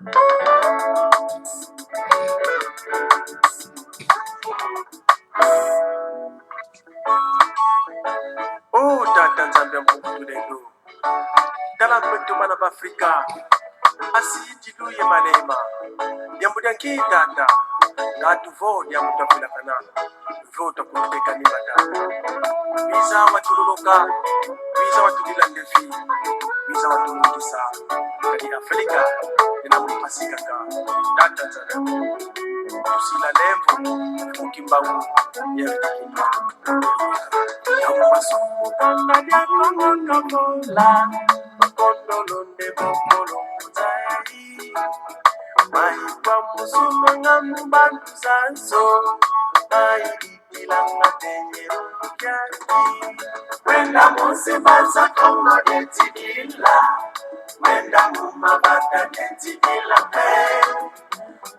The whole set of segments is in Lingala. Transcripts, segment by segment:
Oh, tata Zambia mpungu lelo. Dala kwetu mana Afrika. Asi jiluye manema. Yambudanki tata. Ngatu vo yamutafila kanana. Vo takuteka ni matata. Visa watuloloka. Visa watulilandefi. Visa watulungisa. Kani Afrika. Inamupasika ka. Tata Zambia. Tusila levo. Ukimbangu. Yeritakina. Yamumasu. Kanadia kongo kola. Kondolonde bokolo muzai. Mahikwa musuma ngamu bantu sanso. Mahidikilanga tenyero kyaki. Wenda musibaza kongo detidila. Wenda mumabata detidila pe.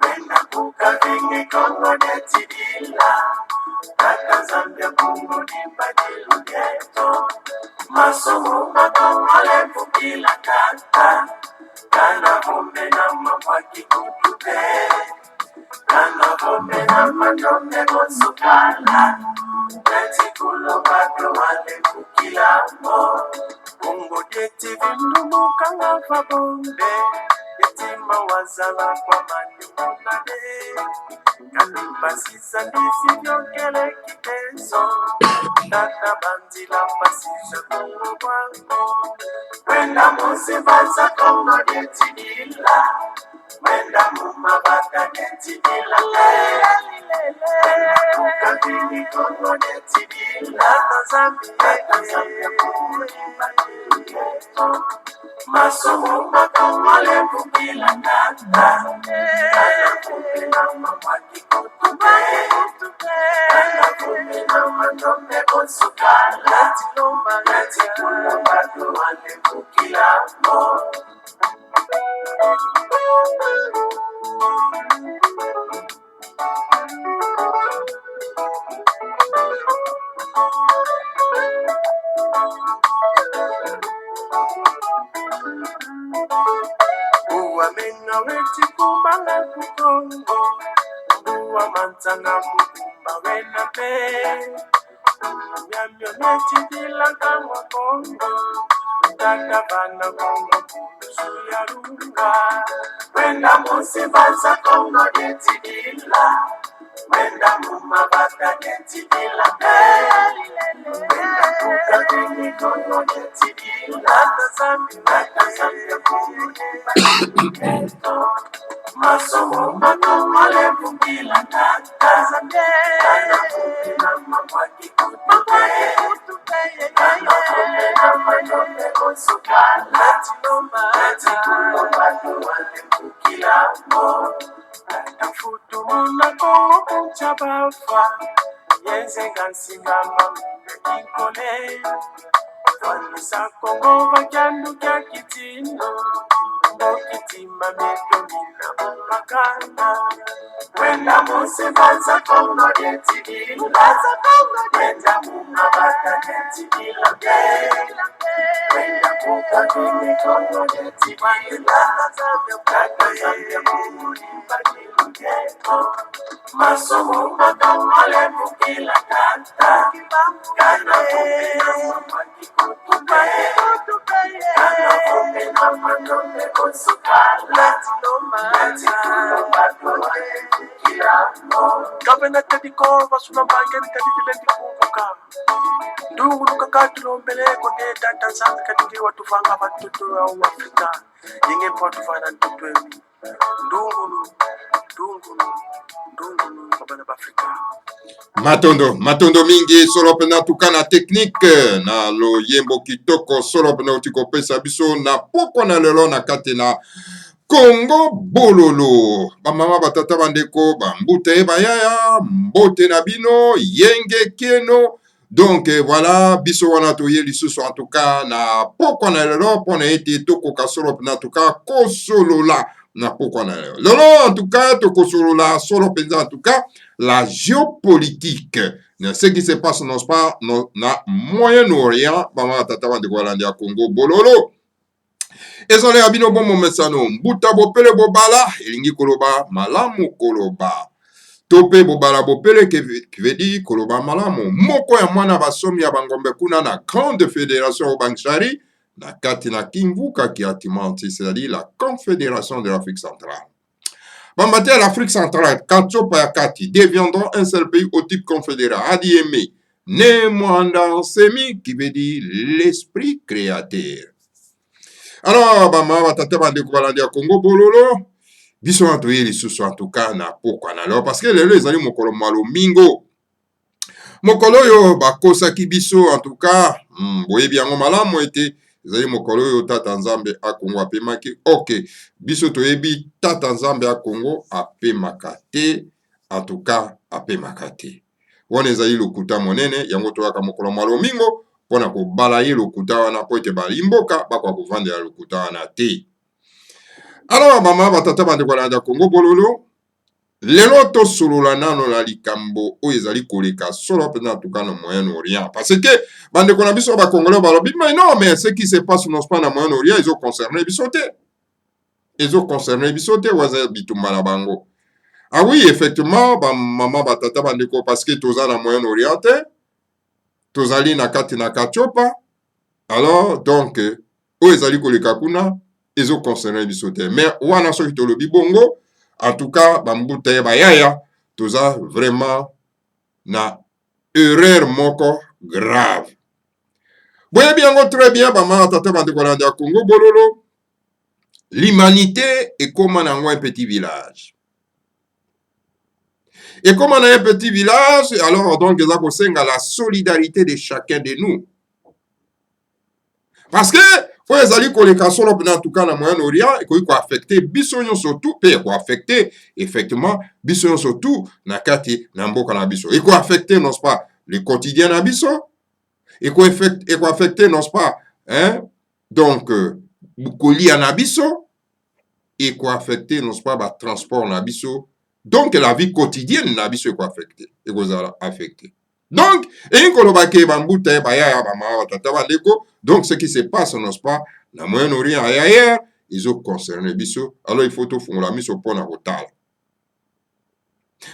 Wenda kukavinge kongo detidila. Kaka Zambia kongo dibadilu geto. Masomo makongole fukila kata. Kana vombe na mapaki kutupe. Kana vombe na matombe mosukala. Neti kulo bado wale fukila mo. Kongo deti vindu mukanga fabombe. Deti mawazala kwa mani munade. Kanipasisa ndisi vyokele kitezo. Tata banzila pasisa kongo kwango. Wenda musibaza kongo detidila. Wenda mumabata detidila. Wenda kukabini kongo detidila. Tata Zambia kongo dibadilu geto. Masomo makongole fukila kata. Kana kumbe na mapaki kutupe. Kana kumbe na matombe mosukala. Neti kulo bado wale fukila mo. Uwa menga weti kumbanga kukongo. Uwa mantanga mukumba wena pe. Nyamyo neti dilanga mwa kongo. Tata bana kongo kusu ya runga. Wenda musibaza kongo detidila. Wenda mumabata detidila pe. Wenda kukabini kongo detidila. Tata Zambia kongo dibadilu geto. Masomo makongole fukila kata. Kana kumbe na mapaki kutupe. Kana kumbe na matombe mosukala. Neti kulo bado wale fukila mo. Tafutu muna kongo kunchabafa. Yenze gansinga mambe kikole. Vanisa kongo vakyandu kya kitindo. Mokitima meto mina mumakana. Wenda musibaza kongo detidila. Wenda mumabata detidila pe. Wenda kukabini kongo detidila. Kaka Zambia kongo dibadilu geto. Masomo makongole fukila kata. Kana kumbe na mapaki kutupe. Kana kumbe na matombe mosukala. Neti kulo bado wale fukila mo. Gavana tadiko wasuna mbangeni kadidile ndikunguka. Ndungu nukakatulombele konde tata Zambia kadike watufanga batutu wa Afrika. Yenge potufana ntutu emi. Ndungu babana Afrika. Matondo mingi solo pena tukana technique na lo yembo kitoko solo pena utikopesa biso na poko na lelo na kati na Congo bololo. Ba mama batata bandeko ba mbute bayaya mbote na bino yenge keno. Donc voilà biso wana toye lisusu en tout cas na poko na lelo pona ete toko kasolo pena en tout cas kosolola na poko na lelo. Lelo en tout cas tokosolola solo penza en tout cas la géopolitique, ce qui se passe dans le Moyen-Orient, Congo, Bololo. ezale abino bomo mesano mbuta bopele bobala elingi koloba malamu koloba tope bobala bopele qui veut dire koloba malamu moko ya mwana basomi ya bangombe kuna na grande fédération Bangshari na kati na Kimvuka ki atimanti, c'est-à-dire la confédération de l'Afrique centrale. Bambate l'Afrique centrale Katsopa ya kati deviendront un seul pays au type confédéré Adi Aimé né Mwanda Semi qui veut dire l'esprit créateur. Alors bama batata bandeko balandi ya Congo bololo biso antoye lisusu en tout cas na pokwa na lelo parce que lelo ezali mokolo malomingo mokolo oyo bakosaki biso en tout cas boyebi yango malamu ete ezali mokolo oyo tata nzambe a Congo apemaki ok biso toyebi tata nzambe a Congo apemaka te en tout cas apemaka te wana ezali lokuta monene yango toyaka mokolo malomingo pona kobala ye lokuta wana po ete balimboka bakwa kovandela lokuta wana te. Alors mama batata bandeko na Congo bololo lelo tosolola nano na likambo oyo ezali koleka solo pena tuka na Moyen-Orient parce que bandeko na biso bakongolais balobi mais non mais ce qui se passe non pas na Moyen-Orient ils ont concerné biso te waza bitumba na bango. Ah oui effectivement ba mama batata bandeko parce que toza na Moyen-Orient te tozali na kati na Katsopa alors donc oyo ezali koleka kuna ils ont concerné biso te mais wana soki tolobi bongo en tout cas bambuta ye bayaya toza vraiment na erreur moko grave boyebi yango très bien bama tata bandeko na ya Congo bololo l'humanité ekoma nango un petit village ekoma na un petit village alors donc eza kosenga la solidarité de chacun de nous parce que oyo ezali koleka solo pena en tout cas na Moyen-Orient ekoki koaffecte biso nyonso tu mpe ekoaffecte effectivement biso nyonso tu na kati na mboka na biso ekoaffecte non pas le quotidien na biso ekoaffecte non pas donc kolia na biso ekoaffecte non pas ba transport na biso donc la vie quotidienne na biso ekoaffecte ekozala affecté. Donc, et kolobake bambuta e bayaya bama tata bandeko donc ce qui se passe n'est-ce pas na Moyen-Orient ailleurs ils ont concerné biso alors il faut tout fongola miso pona kotala.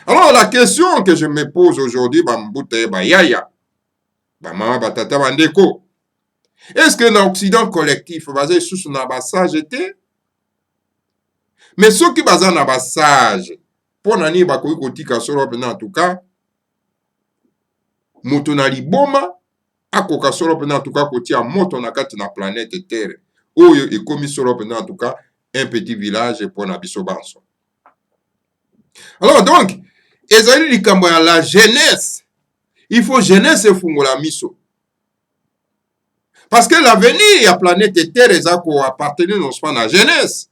Alors la question que je me pose aujourd'hui bambuta e bayaya bama batata bandeko est-ce que dans l'Occident collectif basé sous na basage était mais ceux qui basent na basage pona ni bakoki kotika solo pena en tout cas moto na liboma akoka solo pena en tout cas kotia moto na kati na planète terre oyo ekomi solo pena en tout cas un petit village pour na biso banso. Alors donc ezali likambo ya la jeunesse il faut jeunesse fungola miso parce que l'avenir ya planète terre eza ko appartenir non pas na jeunesse.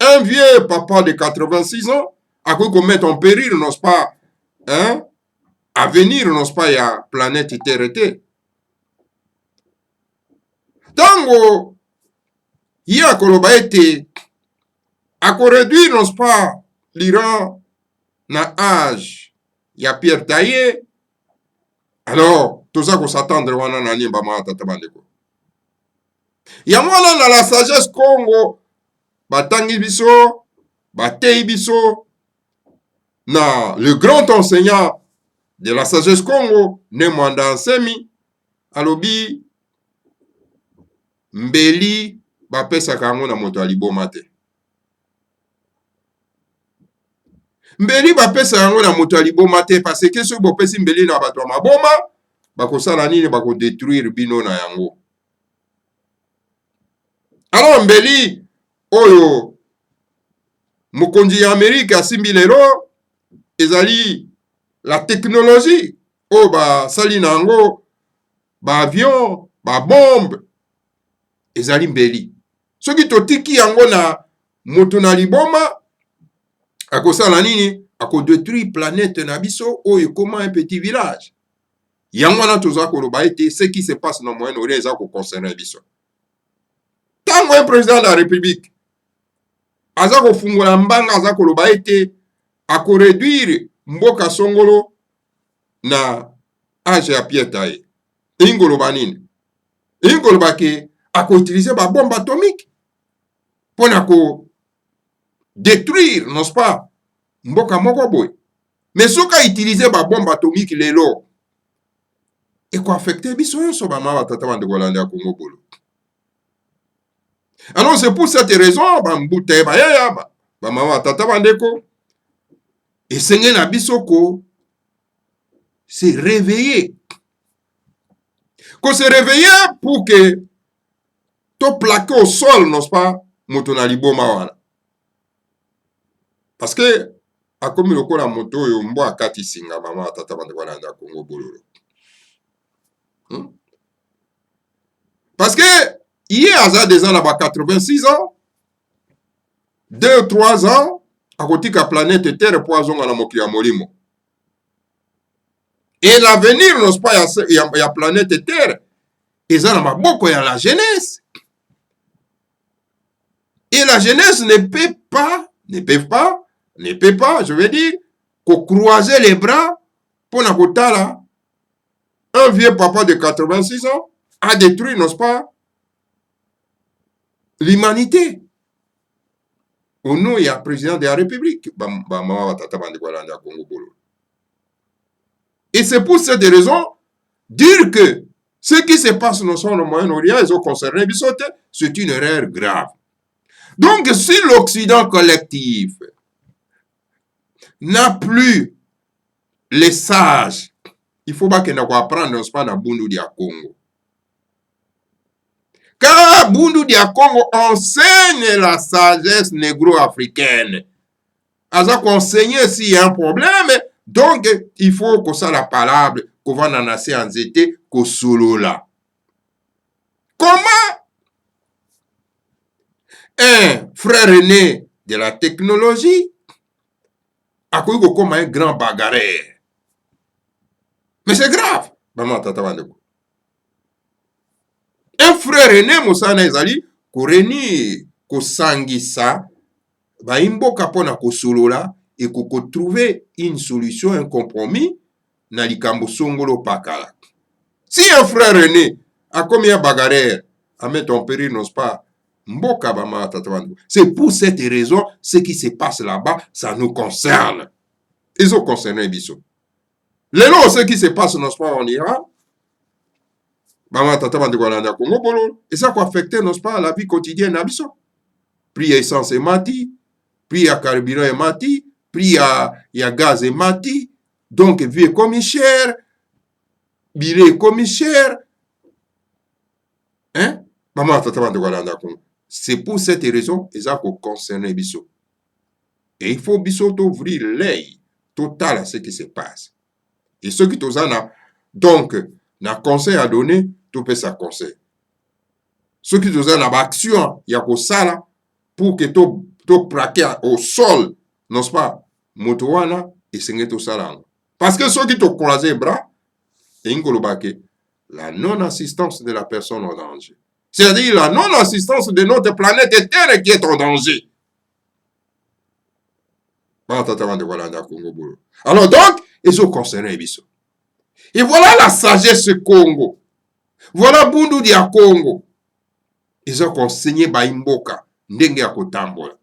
Un vieux papa de 86 ans akoki ko mettre en péril non pas avenir non pas ya planète terre te tango ye akoloba ete akoréduire non pas l'Iran na âge ya Pierre Taillé alors toza kosatendre wana na nimba ma tata bandeko ya mwana na la sagesse Congo batangi biso batei biso na le grand enseignant de la sagesse Congo ne Mwanda Nsemi alobi mbeli bapesaka yango na moto aliboma te mbeli bapesaka yango na moto aliboma te parce que soki bopesi mbeli na bato ya maboma bakosala nini bakodétruire bino na yango. Alors mbeli oyo mokonzi ya Amerike asimbi lelo ezali la technologie oyo basali na yango ba avion ba bombe ezali mbeli soki totiki yango na moto na liboma akosala nini akodétruire planète na biso oyo ekoma un petit village yango wana toza koloba ete ce qui se passe na Moyen-Orient eza koconcerner biso tango un président de la République aza kofungola mbanga aza koloba ete akoréduire mboka songolo na age ya Pierre Taillé ingoloba nini ingoloba ke utiliser ba bombe atomique pour détruire, n'est-ce pas, mboka moko boy. Mais ce qu'a utilisé ba bombe atomique lelo et quoi affecter biso nyonso ba mama tata bande kolanda Congo bolo. Alors c'est pour cette raison ba mbute ba yaya ba mama tata bande ko et senge na biso ko se réveiller. Qu'on se réveille pour que to plaqué au sol, n'est-ce pas, moto na liboma wana. Parce que a comme le la moto yo mbo akati singa mama tata bande kolanda Congo bololo. Parce que hier à des ans là-bas 86 ans 2 ou 3 ans à côté de la planète Terre poison à la mokili ya molimo. Et l'avenir, n'est-ce pas, il y a la planète Terre. Et ça, il y a la jeunesse. Et la jeunesse ne peut pas, je veux dire, croiser les bras pour là, un vieux papa de 86 ans a détruit, n'est-ce pas, l'humanité. Au nom, il y a le président de la République. Et c'est pour cette raison, dire que ce qui se passe dans le Moyen-Orient, ils ont concerné Bissote, c'est une erreur grave. Donc, si l'Occident collectif n'a plus les sages, il faut pas qu'il n'ait pas apprendre, n'est-ce pas, dans Bundu dia Congo. Car Bundu dia Congo enseigne la sagesse négro-africaine. Alors qu'enseigner s'il y a un problème, donc il faut que ça la parole, qu'on va en assez en été, qu'au solo là. Comment un frère aîné de la technologie a connu comme un grand bagarreur? Mais c'est grave. Un frère aîné, Moussana Ezali, Koreni, Kosangisa, Baimbo Kapona Kosolola, et qu'on trouver une solution, un compromis, na likambo songolo pakala. Si un frère aîné a commis un bagarreur, à mettre en péril, n'est-ce pas, Mboka Bama Tatabandu. C'est pour cette raison, ce qui se passe là-bas, ça nous concerne. Ils ont concerné Bissot. Les lots, ce qui se passe, n'est-ce pas, en Iran, et ça peut affecter, n'est-ce pas, la vie quotidienne à Bissot. Prix à essence et mati, prix à carburant et mati, prix à gaz et mati, donc vie est comme cher, billet est comme cher. Hein? C'est pour cette raison que ça concerne Bissot. Et il faut Bissot ouvrir l'œil total à ce qui se passe. Et ceux qui ont donc un conseil à donner, tout peut ça conseil. Ceux qui ont une action, il y a que ça là, pour que tu plaqué au sol, n'est-ce pas, motowana et c'est tout ça là. Parce que ceux qui t'ont croisé les bras, la non-assistance de la personne en danger. C'est-à-dire la non-assistance de notre planète Terre qui est en danger. Alors donc, ils ont concerné Bissot. Et voilà la sagesse Congo. Voilà Bundu dia Congo. Ils ont enseigné Baimboka, ndenge ya kotambola,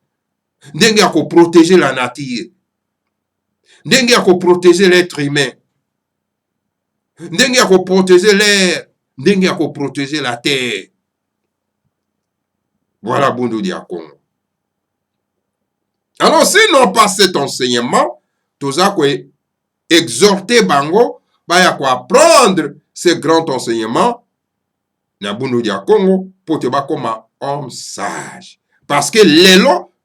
ndenge ya protéger la nature, ndenge ya protéger l'être humain, ndenge ya protéger l'air, ndenge ya protéger la terre. Voilà Bundu dia Congo. Alors, s'ils n'ont pas cet enseignement, tous à quoi exhorter Bango, bah, quoi apprendre ce grand enseignement, na Bundu dia Congo, pour te battre comme un homme sage. Parce que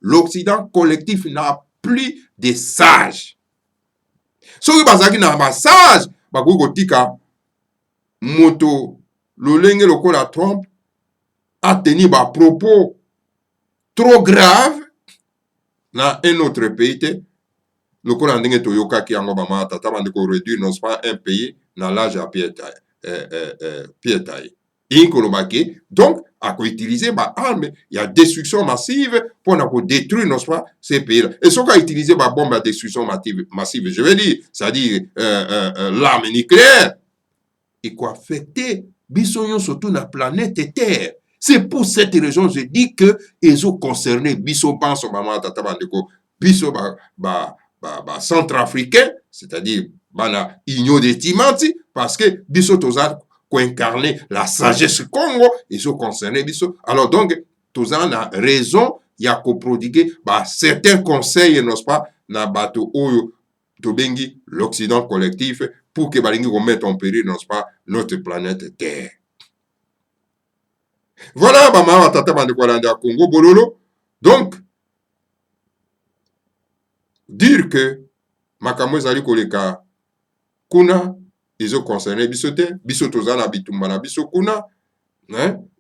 l'Occident collectif n'a plus de sages. Ceux qui n'a pas sage, bah, tika moto, l'olenge lokola Trump, a tenu des propos trop graves dans un autre pays. Le Coran ndenge toyoka ki yango bama tata bande ko réduire non pas un pays dans l'âge à pied taille. Donc à quoi utiliser ba arme, il y a destruction massive pour détruire non pas ces pays là. Et ce qu'a utilisé ba bombe à destruction massive, je veux dire, c'est-à-dire l'arme nucléaire, et quoi affecter bisognon surtout la planète Terre. C'est pour cette raison je dis que ils ont concerné biso banso mama tata bandeko biso centrafricain, c'est-à-dire bana union de timanti parce que biso toza ko incarner la sagesse Congo, ils ont concerné biso. Alors donc toza na raison ya ko prodiguer certains conseils n'est-ce pas na bato oyo tobengi l'Occident collectif pour que balingi remettre en péril n'est-ce pas notre planète Terre. Voilà, maman, tata bandeko à Congo, bololo. Donc, dire que makambo ezali koleka kuna, ils ont concerné bisote, bisotoza na bitumba na biso kuna,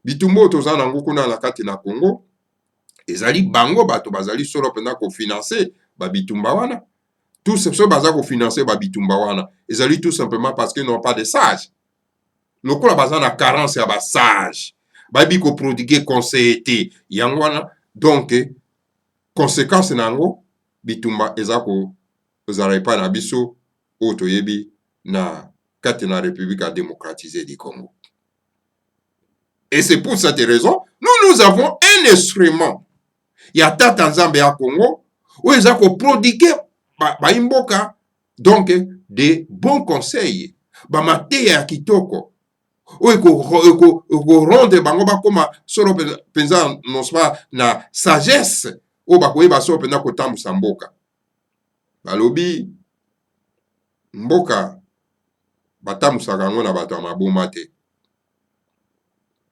bitumbo toza nango kuna na kati na Congo, ezali bango bato bazali solo pena ko financer ba bitumba wana. Tout ce baza ko financer ba bitumba wana, ezali tout simplement parce qu'ils n'ont pas de sages. Lokola baza na carence ya ba sages. Babi ko prodiguer conseil te yangwana donc conséquence nango bitumba ezako ozala pa na biso otoyebi na kati na République démocratisée du Congo. Et c'est pour cette raison nous avons un instrument ya tata nzambe ya Congo où ezako prodiguer ba imboka donc des bons conseils ba mateya ya kitoko ou rendre bango bakoma solo penza nospa na sagesse o bakoyeba solo penza kotambusa mboka balobi mboka batambusa yango na bato ya maboma te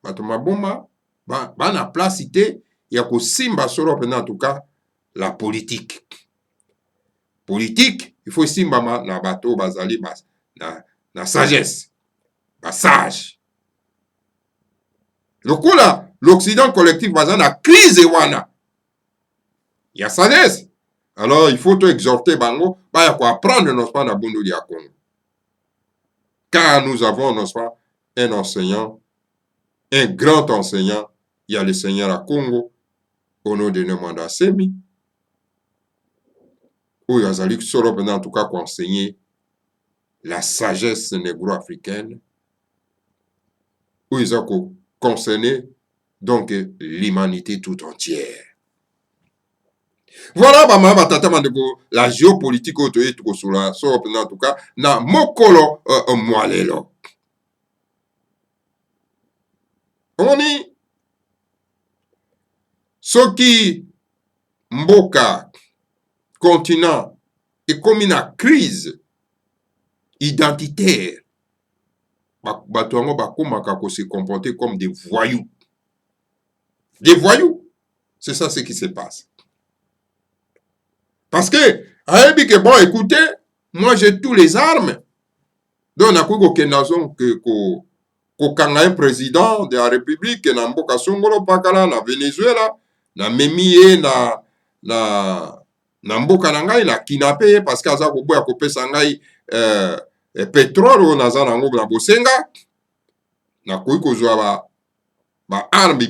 bato maboma bana place te ya kosimba solo penza en tout cas la politique il faut simbama na bato bazali na sagesse sage. Lokola l'Occident collectif baza na crise wana. Il y a sagesse. Alors il faut tout exhorter bango ba ko apprendre n'est-ce pas na bondo dia Congo. Car nous avons n'est-ce pas un enseignant, un grand enseignant, il y a le Seigneur à Congo au nom de Nemanda Semi. Où il y a solo en tout cas pour enseigner la sagesse négro-africaine. Où ils ont concerné donc l'humanité tout entière. Voilà la géopolitique en tout cas na mokolo mwalelo. On dit ce qui mboka continent est comme une crise identitaire. Batuango bakomaka ko se comporter comme des voyous. Des voyous. C'est ça ce qui se passe. Parce que, bon, écoutez, moi j'ai tous les armes. Donc, on a un président de la République, na mboka songolo pakala, na Venezuela, na memie, na mboka na ngai, na kidnappé, parce que aza koboya kopesa ngai, pétrole naza nango na bosenga na koyi kozwa ba arme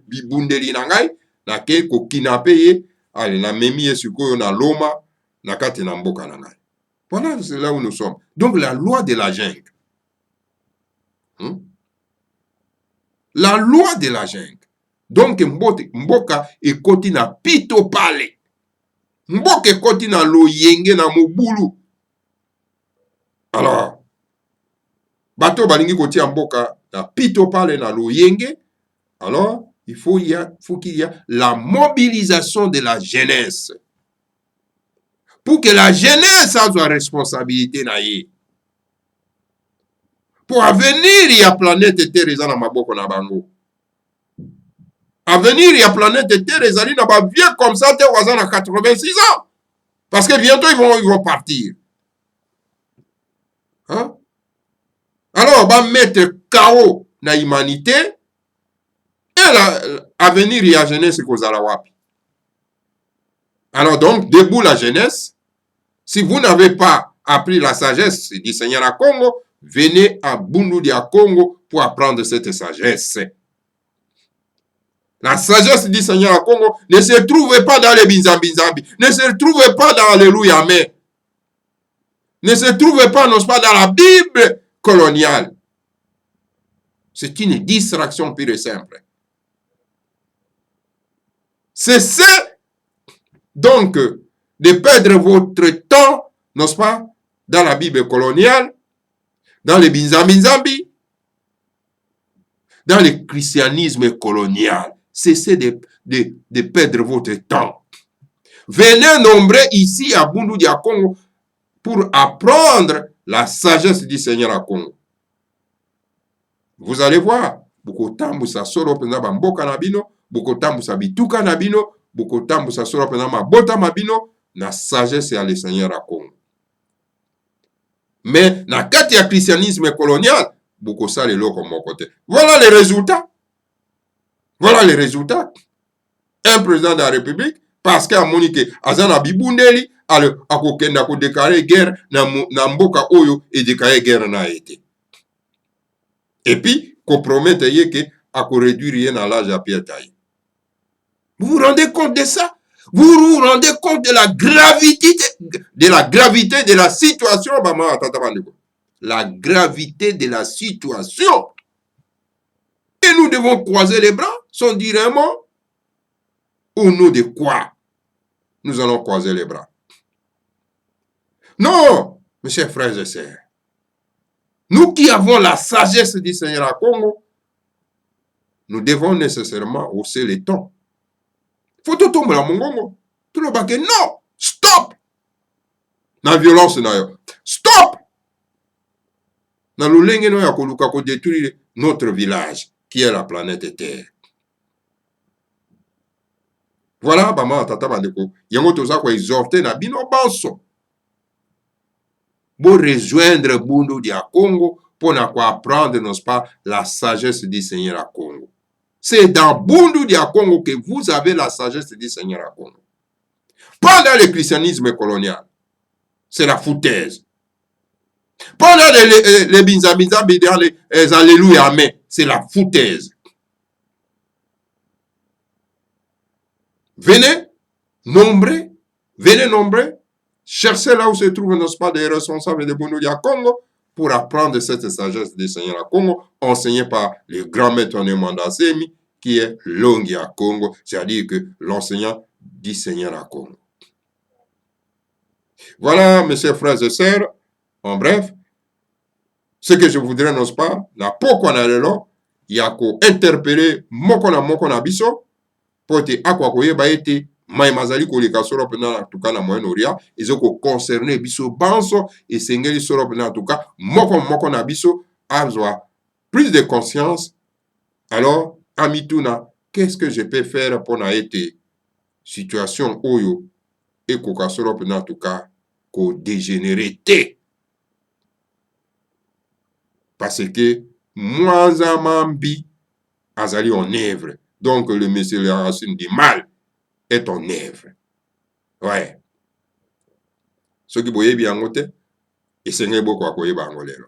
bibundeli na ngai na ke ko kidnappé ye ale na memi ye sikoyo na loma na kati na mboka na ngai. Voilà, c'est là où nous sommes. Donc la loi de la jungle. La loi de la jungle. Donc mboka ekoti na pito pale. Mboka ekoti na loyenge na mobulu. Alors, bato balingi kotia mboka na pito pale na loyenge. Alors, il faut qu'il y ait la mobilisation de la jeunesse. Pour que la jeunesse ait sa responsabilité na ye. Pour avenir, il y a planète Terre eza na maboko na bango. Avenir, il y a planète Terre eza na ba vieux comme ça te waza na 86 ans. Parce que bientôt ils vont partir. Hein? Alors, on va mettre KO na humanité et l'avenir y a jeunesse kozala wapi. Alors donc, debout la jeunesse, si vous n'avez pas appris la sagesse du Seigneur à Congo, venez à Bundu dia Congo pour apprendre cette sagesse. La sagesse du Seigneur à Congo ne se trouve pas dans les binzambinzambi, ne se trouve pas dans Alléluia, mais ne se trouve pas, non pas, dans la Bible coloniale. C'est une distraction pure et simple. Cessez donc de perdre votre temps, n'est-ce pas, dans la Bible coloniale, dans les binzambi, dans le christianisme colonial. Cessez de perdre votre temps. Venez nombreux ici à Bundu dia Congo pour apprendre la sagesse du Seigneur à Congo. Vous allez voir, bukotambusa solo pena bamboka na bino, bukotambusa bituka na bino, bukotambusa solo pena mabota mabino, na sagesse ya le Seigneur à Congo. Mais na kati ya christianisme colonial, bukosala eloko moko te. Voilà les résultats. Voilà les résultats. Un président de la République, parce qu'à Monique, Azana Bibundeli, akokenda ko déclarer guerre na mboka oyo et déclarer guerre na été. Et puis, compromettre que à réduire dans l'âge à Pierre Taille. Vous vous rendez compte de ça? Vous vous rendez compte de la gravité de la situation? La gravité de la situation. Et nous devons croiser les bras, sans dire un mot. Au nom de quoi nous allons croiser les bras? Non, mes chers frères et sœurs. Nous qui avons la sagesse du Seigneur à Congo, nous devons nécessairement hausser les tons. Faut tout tomber à mon gongo. Tout le baquet, non, stop. La violence, stop. Dans le lingue, nous avons détruire notre village, qui est la planète Terre. Voilà, maman, tata, bandeko. Yango toza ko exhorter na bino banso. Pour rejoindre Bundu dia Congo pour apprendre, n'est-ce pas, la sagesse du Seigneur à Congo. C'est dans Bundu dia Congo que vous avez la sagesse du Seigneur à Congo. Pas dans le christianisme colonial. C'est la foutaise. Pas dans les binzabinza, dans les alléluia, mais c'est la foutaise. Venez nombreux, cherchez là où se trouvent, n'est-ce pas, des responsables de Bundu dia Congo pour apprendre cette sagesse du Seigneur à Congo, enseignée par le grand maître Nemandasemi, qui est Longi à Congo, c'est-à-dire que l'enseignant du Seigneur à Congo. Voilà, mes chers frères et sœurs, en bref, ce que je voudrais, n'est-ce pas, na poko na lelo, yako interpeller moko na biso, pour te akwa koyeba ete mai mazali koleka solo pena en tout cas na Moyen-Orient, ezoko concerner biso banso et sengeli solo pena en tout cas moko na biso azwa plus de conscience. Alors amituna, qu'est-ce que je peux faire pour na ete situation oyo et koka solo pena en tout cas ko dégénérer te, parce que moins mambi azali en œuvre. Donc, le monsieur la racine du mal est en œuvre. Ouais. Ce qui boye bien ngote, et c'est n'est beaucoup à quoi bangolero.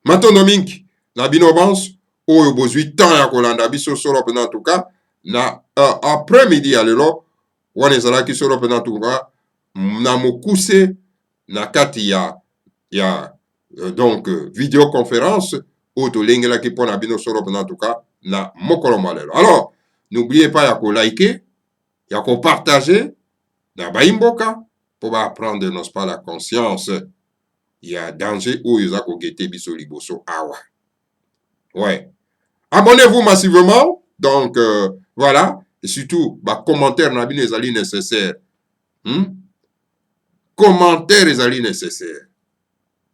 Maintenant, minki, na binobans, oyo bozui temps ya kolanda biso solo pena en tout cas, na après-midi alelo, wane zalaki solo pena en tout cas, na mokuse, na kati ya donc vidéoconférence, oto lengela ki pona bino solo pena en tout cas, na mokolo malelo. Alors, n'oubliez pas yako liker, yako partager, na baimboka, pour apprendre, n'est-ce pas, la conscience. Il y a danger où ils ont gêté biso liboso awa. Ouais. Abonnez-vous massivement. Donc, voilà. Et surtout, commentaire na bino ezali nécessaire. Commentaire ezali nécessaire.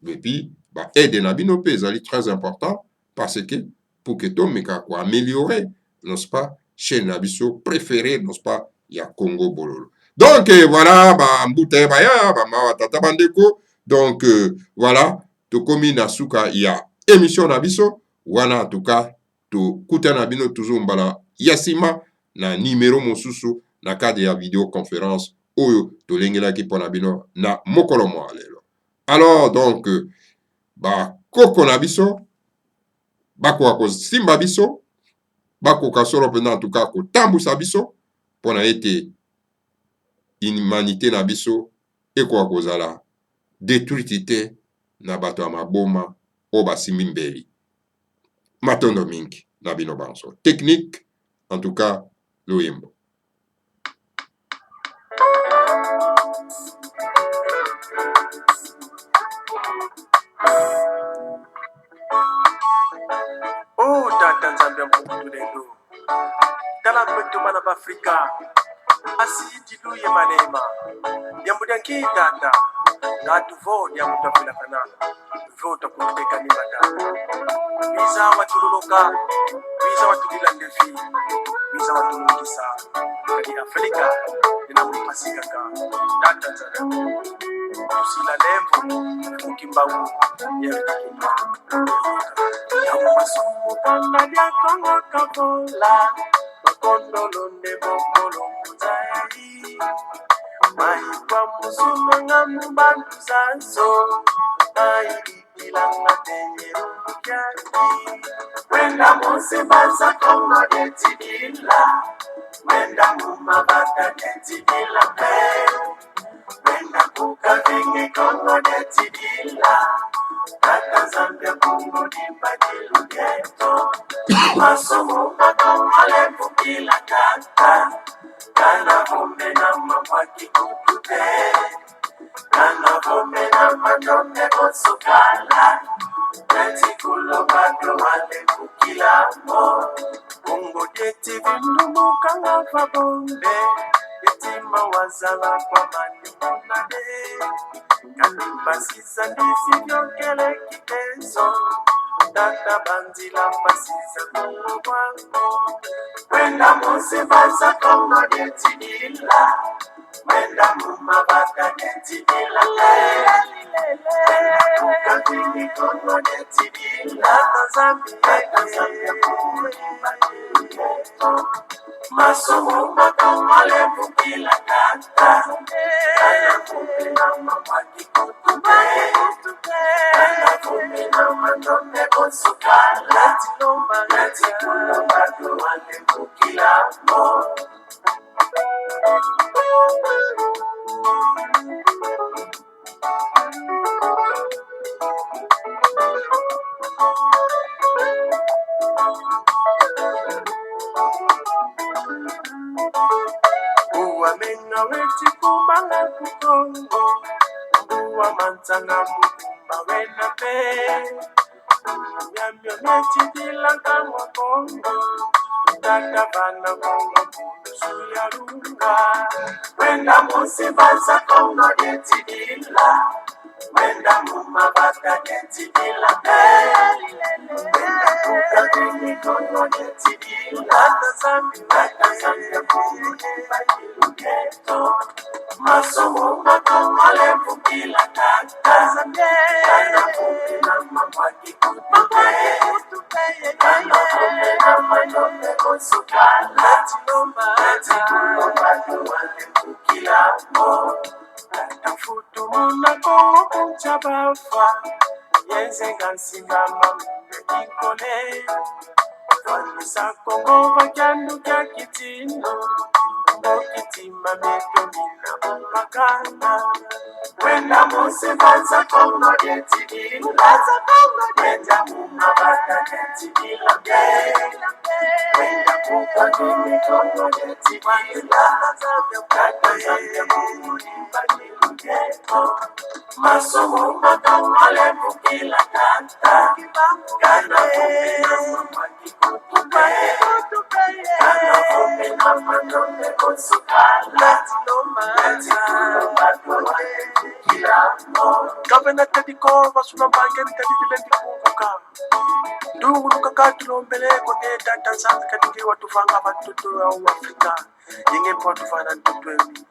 Et puis, aide na bino pe ezali très important parce que pour que tout le monde améliorer, n'est-ce pas, chez Nabiso préféré, n'est-ce pas, il y a Congo Bololo. Donc, voilà, Mbouté Baya, Tata Bandeko. Donc, voilà, to komi Nasuka, il y a émission Nabiso, wana, en tout cas, to Kuta Nabino, toujours mbala, Yassima, na numéro Mosusu, na cadre ya vidéoconférence, oyo, to lengela ki ponabino, na mokolo mo alelo. Alors, donc, Koko Nabiso, bako ako simba biso, bako kasoro pena en tout cas ko tambusa biso, pona ete humanité na biso, eko akozala détruite na bato ya maboma o basimi mbeli. Matondo mingi na bino banso. Technique, en tout cas, Loyembo. Oh tata nzambe ya mpungutu lelo tala kwetu bana bafrika asiyidiluye malema yambudyanki tata ngatuvo lyakutavula kanana vota kutekani matata biza watululuka biza watulila ndefi biza watulungisa kadi afrika inamupasikaka tata nzambe tusila lembo ukimbangu yakikinda yamasumukana lyakongo kabola makondolonde bokolo muzayali maikwa musumanga mubantu zanso mailipilanga teyerukyali wenda musibaza kongo lyetidila wenda mumabata lyetidila pe wenda kukavingi kongo lyetidila tata zambia kongo limbadilugeto masomo makamale bukila tata kana vombe na mamwaki kutute kana vombe na matombe kosukala netikulo bado wale bukila mo kongo deti vindumukanga vabombe yetima wazala kwa mani monade kanipasiza ndisi vyokele kitezo tata banzila mpasiza kongo kwangu wenda musibaza kongo lyetidila wenda mumabata lyetidila ukavini kongo lyetidila tazambia kongo limbadilugeto masomo makamale bukila tata kana kumbe na mamwaki kutupe kana kumbe na matombe kosukala netikulo bado wale bukila mo uwamenga wetikumbanga kukongo uwa manzanga mukumba wena pe nyamyo netidilanga mwakongo tata bana kongo kulusu ya lunga wenda musibaza kongo lyetidila wenda mumabata lyetidila pe wenda kukavini kongo lyetidila tazambia kongo limbadilugeto masomo makamale bukila tata kana kumbe na mamwaki kutupe kana kumbe na matombe kosukala netikulo bado wale bukila mo tafutu muna kongo kunchabafa yenzenga nsingama mbe kikole twanisa kongo bakyandu kya kitindo mokitima meto mina mumakana wenda musibaza kongo lyetidila wenda mumabata lyetidila wenda kukavini kongo lyetidila tata zambia kongo limbadilugeto masomo makamale bukila tata kana kumbe na mamwaki kutupe kana kumbe na matombe kosukala netikulo bado wale bukila mo gavana tediko basuna mbangeni tedidilendi kuvuka ndunguluka katulombeleko ne tata nzambe kadingi watuvanga batutu ya Afrika yengempa watuvana ntutwemi